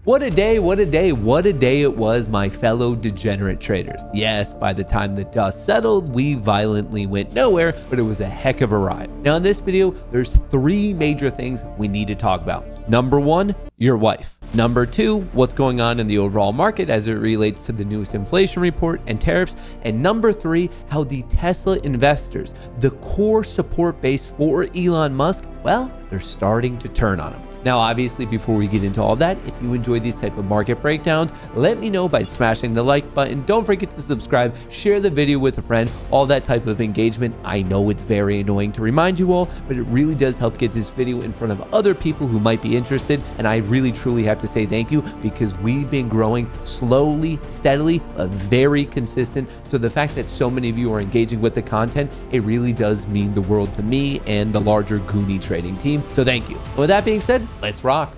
What a day, what a day, what a day it was, my fellow degenerate traders. Yes, by the time the dust settled, we violently went nowhere, but it was a heck of a ride. Now in this video, there's 3 major things we need to talk about. Number 1, your wife. Number 2, what's going on in the overall market as it relates to the newest inflation report and tariffs. And number 3, how the Tesla investors, the core support base for Elon Musk, well, they're starting to turn on him. Now, obviously, before we get into all that, if you enjoy these type of market breakdowns, let me know by smashing the like button. Don't forget to subscribe, share the video with a friend, all that type of engagement. I know it's very annoying to remind you all, but it really does help get this video in front of other people who might be interested. And I really, truly have to say thank you because we've been growing slowly, steadily, but very consistent. So the fact that so many of you are engaging with the content, it really does mean the world to me and the larger Goonie trading team. So thank you. With that being said, let's rock.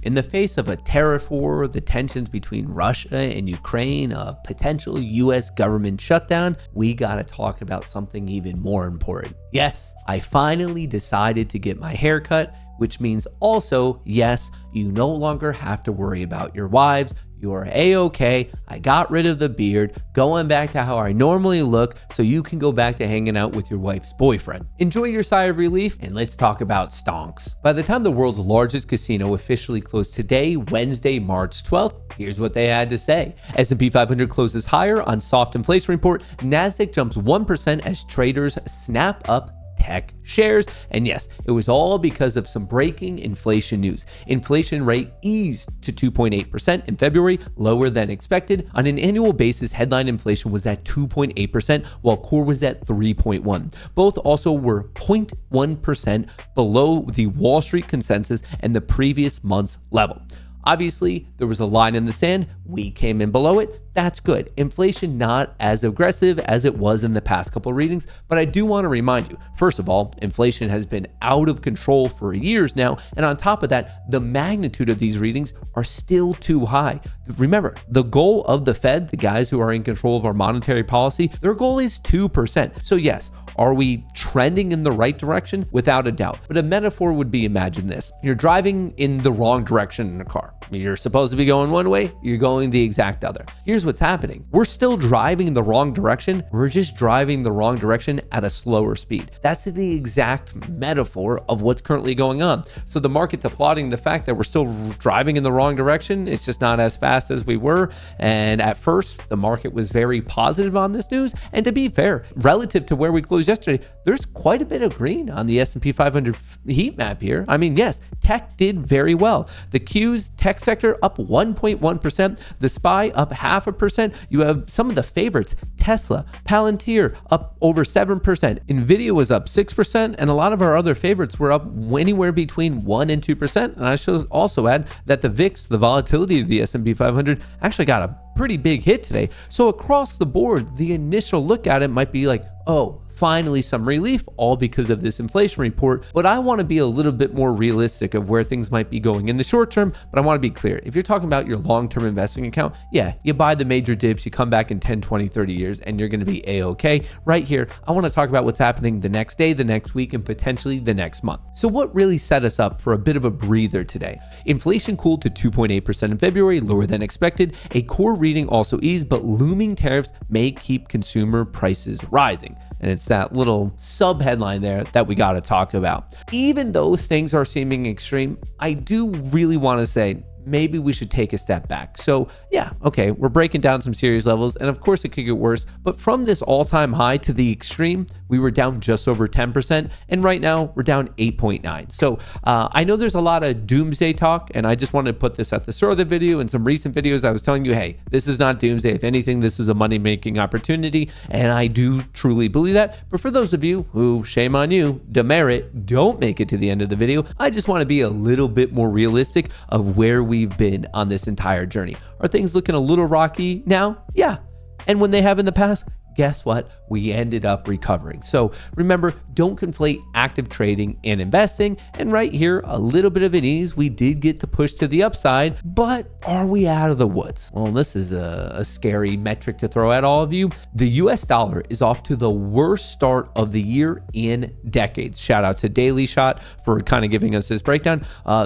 In the face of a tariff war, the tensions between Russia and Ukraine, a potential US government shutdown, we gotta talk about something even more important. Yes, I finally decided to get my hair cut, which means also, yes, you no longer have to worry about your wives. You're a-okay. I got rid of the beard, going back to how I normally look so you can go back to hanging out with your wife's boyfriend. Enjoy your sigh of relief and let's talk about stonks. By the time the world's largest casino officially closed today, Wednesday, March 12th, here's what they had to say. S&P 500 closes higher on soft inflation report. NASDAQ jumps 1% as traders snap up tech shares. And yes, it was all because of some breaking inflation news. Inflation rate eased to 2.8% in February, lower than expected. On an annual basis, headline inflation was at 2.8%, while core was at 3.1%. Both also were 0.1% below the Wall Street consensus and the previous month's level. Obviously, there was a line in the sand. We came in below it. That's good. Inflation not as aggressive as it was in the past couple of readings, but I do want to remind you, first of all, inflation has been out of control for years now, and on top of that, the magnitude of these readings are still too high. Remember, the goal of the Fed, the guys who are in control of our monetary policy, their goal is 2%. So yes, are we trending in the right direction? Without a doubt. But a metaphor would be, imagine this. You're driving in the wrong direction in a car. You're supposed to be going one way, you're going the exact other. Here's what's happening. We're still driving in the wrong direction. We're just driving the wrong direction at a slower speed. That's the exact metaphor of what's currently going on. So the market's applauding the fact that we're still driving in the wrong direction. It's just not as fast as we were. And at first, the market was very positive on this news. And to be fair, relative to where we closed yesterday, there's quite a bit of green on the S&P 500 heat map here. I mean, yes, tech did very well. The Q's tech sector up 1.1%, the SPY up 0.5%. You have some of the favorites, Tesla, Palantir up over 7%, Nvidia was up 6%, and a lot of our other favorites were up anywhere between 1 and 2%. And I should also add that the VIX, the volatility of the S&P 500, actually got a pretty big hit today. So across the board, the initial look at it might be like, oh, finally some relief, all because of this inflation report. But I want to be a little bit more realistic of where things might be going in the short term. But I want to be clear. If you're talking about your long-term investing account, yeah, you buy the major dips, you come back in 10, 20, 30 years, and you're going to be a-okay. Right here, I want to talk about what's happening the next day, the next week, and potentially the next month. So what really set us up for a bit of a breather today? Inflation cooled to 2.8% in February, lower than expected. A core reading also eased, but looming tariffs may keep consumer prices rising. And it's that little sub headline there that we got to talk about. Even though things are seeming extreme, I do really want to say, maybe we should take a step back. So yeah, okay, we're breaking down some serious levels, and of course it could get worse, but from this all-time high to the extreme, we were down just over 10%, and right now we're down 8.9. So I know there's a lot of doomsday talk, and I just wanted to put this at the start of the video. In some recent videos, I was telling you, hey, this is not doomsday. If anything, this is a money-making opportunity, and I do truly believe that. But for those of you who, shame on you, demerit, don't make it to the end of the video, I just want to be a little bit more realistic of where we've been on this entire journey. Are things looking a little rocky now? Yeah. And when they have in the past, guess what? We ended up recovering. So remember, don't conflate active trading and investing. And right here, a little bit of an ease. We did get to push to the upside, but are we out of the woods? Well, this is a scary metric to throw at all of you. The US dollar is off to the worst start of the year in decades. Shout out to Daily Shot for kind of giving us this breakdown.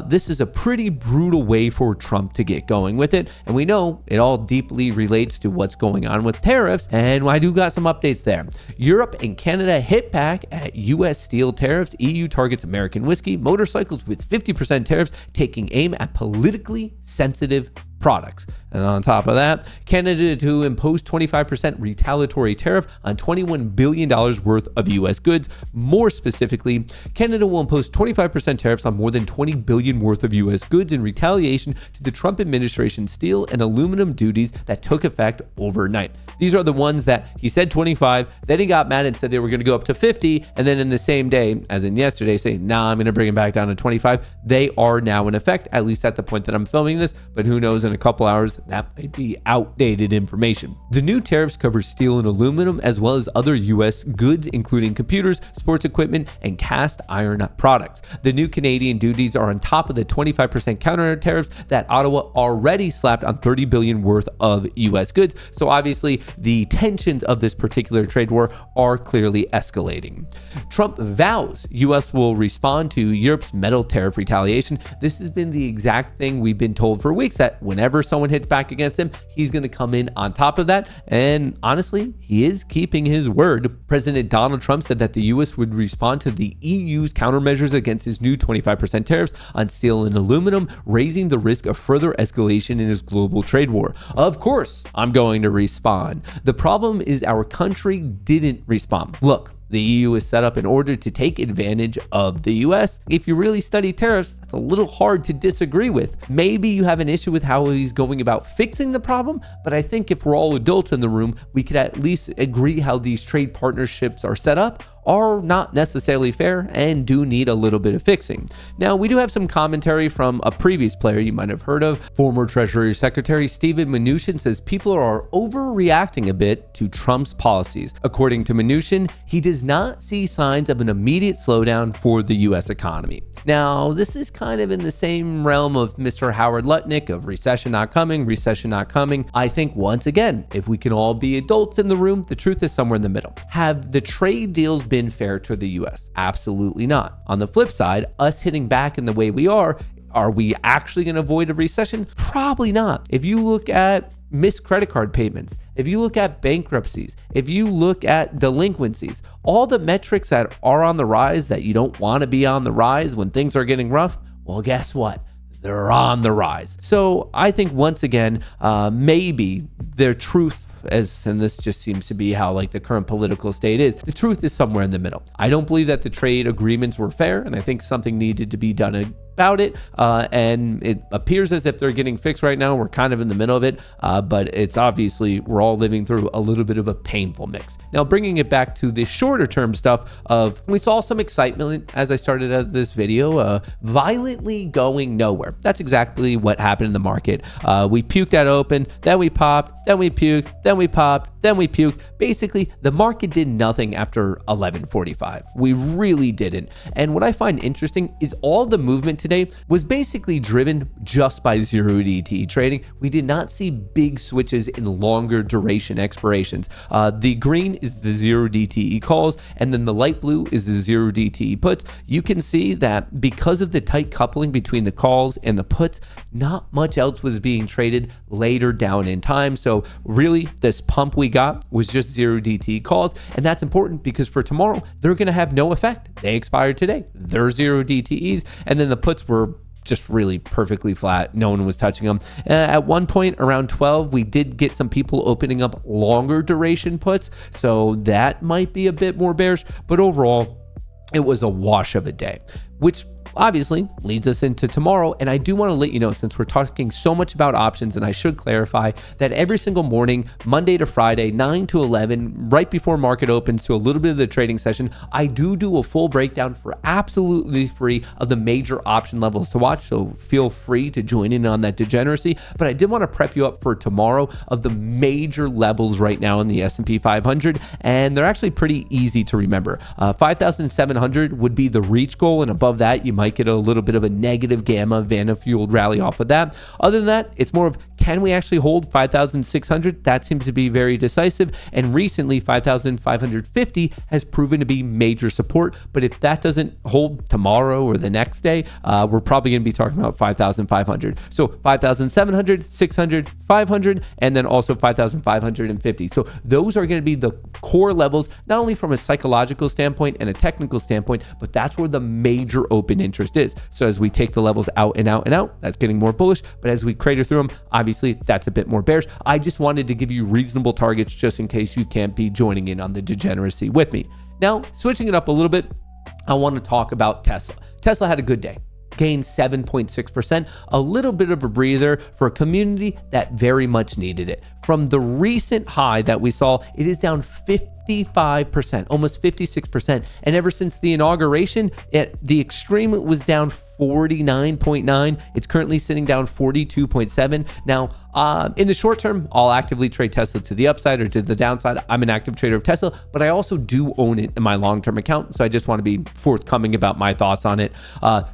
This is a pretty brutal way for Trump to get going with it. And we know it all deeply relates to what's going on with tariffs. And I do got some updates there. Europe and Canada hit back at US steel tariffs. EU targets American whiskey, motorcycles with 50% tariffs, taking aim at politically sensitive products. And on top of that, Canada to impose 25% retaliatory tariff on $21 billion worth of US goods. More specifically, Canada will impose 25% tariffs on more than $20 billion worth of US goods in retaliation to the Trump administration steel and aluminum duties that took effect overnight. These are the ones that he said 25, then he got mad and said they were going to go up to 50, and then in the same day, as in yesterday, saying, nah, I'm going to bring it back down to 25. They are now in effect, at least at the point that I'm filming this, but who knows, in a couple hours, that might be outdated information. The new tariffs cover steel and aluminum, as well as other US goods, including computers, sports equipment, and cast iron products. The new Canadian duties are on top of the 25% counter tariffs that Ottawa already slapped on $30 billion worth of US goods. So obviously, the tensions of this particular trade war are clearly escalating. Trump vows US will respond to Europe's metal tariff retaliation. This has been the exact thing we've been told for weeks, that whenever someone hits back against him, he's going to come in on top of that. And honestly, he is keeping his word. President Donald Trump said that the US would respond to the EU's countermeasures against his new 25% tariffs on steel and aluminum, raising the risk of further escalation in his global trade war. Of course, I'm going to respond. The problem is our country didn't respond. Look, the EU is set up in order to take advantage of the US. If you really study tariffs, that's a little hard to disagree with. Maybe you have an issue with how he's going about fixing the problem, but I think if we're all adults in the room, we could at least agree how these trade partnerships are set up are not necessarily fair and do need a little bit of fixing. Now, we do have some commentary from a previous player you might have heard of. Former Treasury Secretary Steven Mnuchin says people are overreacting a bit to Trump's policies. According to Mnuchin, he does not see signs of an immediate slowdown for the US economy. Now, this is kind of in the same realm of Mr. Howard Lutnick of recession not coming. I think once again, if we can all be adults in the room, the truth is somewhere in the middle. Have the trade deals been fair to the US? Absolutely not. On the flip side, us hitting back in the way we are we actually going to avoid a recession? Probably not. If you look at missed credit card payments, if you look at bankruptcies, if you look at delinquencies, all the metrics that are on the rise that you don't want to be on the rise when things are getting rough, well, guess what? They're on the rise. So I think once again, maybe their truth and this just seems to be how like the current political state is, the truth is somewhere in the middle. I don't believe that the trade agreements were fair, and I think something needed to be done about it, and it appears as if they're getting fixed right now. We're kind of in the middle of it, but it's obviously we're all living through a little bit of a painful mix. Now, bringing it back to the shorter term stuff of, we saw some excitement as I started out this video, violently going nowhere. That's exactly what happened in the market. We puked at open, then we popped, then we puked, then we popped, then we puked. Basically, the market did nothing after 11:45. We really didn't. And what I find interesting is all the movement today was basically driven just by zero DTE trading. We did not see big switches in longer duration expirations. The green is the zero DTE calls, and then the light blue is the zero DTE puts. You can see that because of the tight coupling between the calls and the puts, not much else was being traded later down in time. So really, this pump we got was just zero DTE calls, and that's important because for tomorrow, they're going to have no effect. They expired today. They're zero DTEs, and then the puts were just really perfectly flat. No one was touching them. At one point around 12, we did get some people opening up longer duration puts, so that might be a bit more bearish, but overall, it was a wash of a day, which obviously leads us into tomorrow. And I do want to let you know, since we're talking so much about options, and I should clarify that every single morning, Monday to Friday, 9 to 11, right before market opens to a little bit of the trading session, I do a full breakdown for absolutely free of the major option levels to watch. So feel free to join in on that degeneracy. But I did want to prep you up for tomorrow of the major levels right now in the S&P 500. And they're actually pretty easy to remember. 5,700 would be the reach goal. And above that, you might get a little bit of a negative gamma Vanna fueled rally off of that. Other than that, it's more of, can we actually hold 5,600? That seems to be very decisive. And recently 5,550 has proven to be major support. But if that doesn't hold tomorrow or the next day, we're probably going to be talking about 5,500. So 5,700, 600, 500, and then also 5,550. So those are going to be the core levels, not only from a psychological standpoint and a technical standpoint, but that's where the major open interest is. So as we take the levels out and out and out, that's getting more bullish. But as we crater through them, obviously that's a bit more bearish. I just wanted to give you reasonable targets just in case you can't be joining in on the degeneracy with me. Now, switching it up a little bit, I want to talk about Tesla. Tesla had a good day. Gained 7.6%, a little bit of a breather for a community that very much needed it. From the recent high that we saw, it is down 55%, almost 56%. And ever since the inauguration, at the extreme, it was down 49.9. It's currently sitting down 42.7. Now, in the short term, I'll actively trade Tesla to the upside or to the downside. I'm an active trader of Tesla, but I also do own it in my long-term account. So I just want to be forthcoming about my thoughts on it.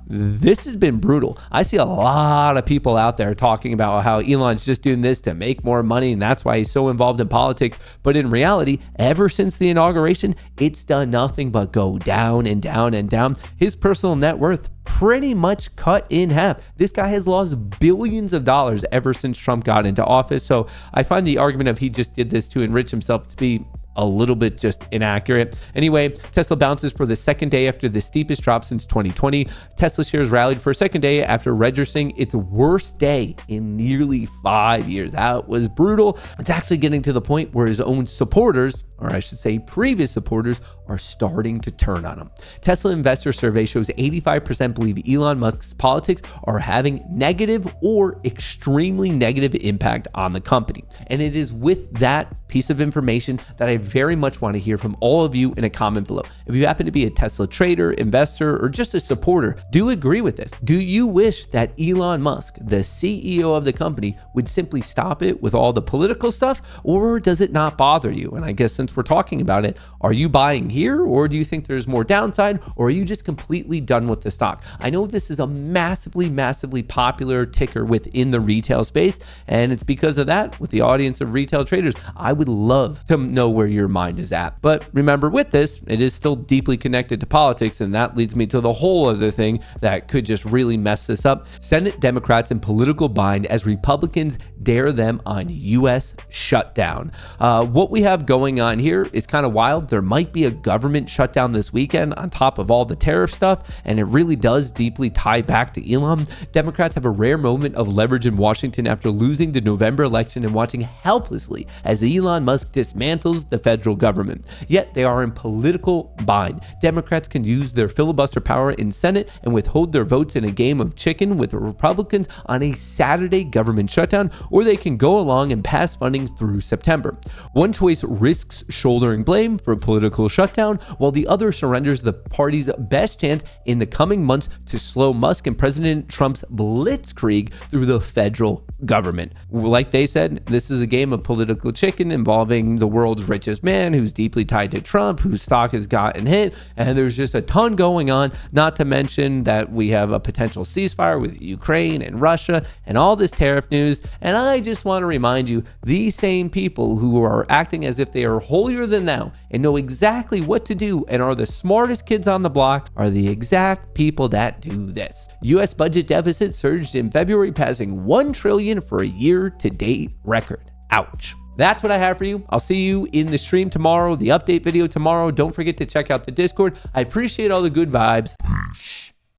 This has been brutal. I see a lot of people out there talking about how Elon's just doing this to make more money, and that's why he's so involved in politics. But in reality, ever since the inauguration, it's done nothing but go down and down and down. His personal net worth pretty much cut in half. This guy has lost billions of dollars ever since Trump got into office. So I find the argument of he just did this to enrich himself to be a little bit just inaccurate. Anyway, Tesla bounces for the second day after the steepest drop since 2020. Tesla shares rallied for a second day after registering its worst day in nearly 5 years. That was brutal. It's actually getting to the point where his own supporters, or I should say previous supporters, are starting to turn on him. Tesla investor survey shows 85% believe Elon Musk's politics are having negative or extremely negative impact on the company. And it is with that piece of information that I very much want to hear from all of you in a comment below. If you happen to be a Tesla trader, investor, or just a supporter, do agree with this. Do you wish that Elon Musk, the CEO of the company, would simply stop it with all the political stuff, or does it not bother you? And I guess since we're talking about it, are you buying here, or do you think there's more downside, or are you just completely done with the stock? I know this is a massively popular ticker within the retail space, and it's because of that, with the audience of retail traders, I would love to know where your mind is at. But remember, with this, it is still deeply connected to politics, and that leads me to the whole other thing that could just really mess this up. Senate Democrats in political bind as Republicans dare them on U.S. shutdown. What we have going on here is kind of wild. There might be a government shutdown this weekend on top of all the tariff stuff, and it really does deeply tie back to Elon. Democrats have a rare moment of leverage in Washington after losing the November election and watching helplessly as Elon Musk dismantles the federal government. Yet they are in political bind. Democrats can use their filibuster power in Senate and withhold their votes in a game of chicken with the Republicans on a Saturday government shutdown, or they can go along and pass funding through September. One choice risks shouldering blame for a political shutdown, while the other surrenders the party's best chance in the coming months to slow Musk and President Trump's blitzkrieg through the federal government. Like they said, this is a game of political chicken involving the world's richest man who's deeply tied to Trump, whose stock has gotten hit, and there's just a ton going on, not to mention that we have a potential ceasefire with Ukraine and Russia and all this tariff news. And I just want to remind you, these same people who are acting as if they are holier than thou and know exactly what to do and are the smartest kids on the block are the exact people that do this. U.S. budget deficit surged in February, passing $1 trillion for a year-to-date record. Ouch. That's what I have for you. I'll see you in the stream tomorrow, the update video tomorrow. Don't forget to check out the Discord. I appreciate all the good vibes. Peace.